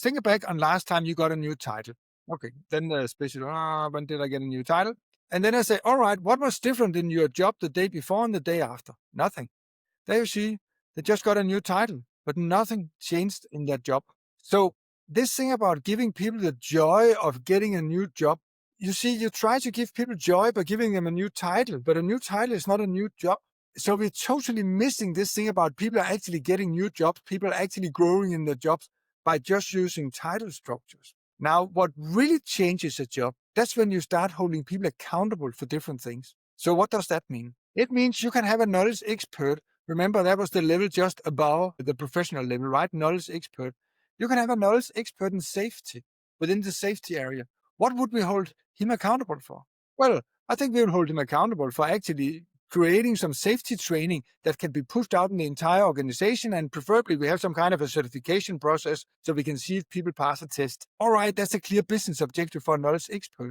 Think back on last time you got a new title. Okay, then the special, when did I get a new title? And then I say, all right, what was different in your job the day before and the day after? Nothing. There you see, they just got a new title, but nothing changed in their job. So this thing about giving people the joy of getting a new job, you see, you try to give people joy by giving them a new title, but a new title is not a new job. So we're totally missing this thing about people are actually getting new jobs, people are actually growing in their jobs by just using title structures. Now, what really changes a job, that's when you start holding people accountable for different things. So what does that mean? It means you can have a knowledge expert. Remember, that was the level just above the professional level, right? Knowledge expert. You can have a knowledge expert in safety, within the safety area. What would we hold him accountable for? Well, I think we will hold him accountable for actually creating some safety training that can be pushed out in the entire organization, and preferably we have some kind of a certification process so we can see if people pass a test. All right, that's a clear business objective for a knowledge expert.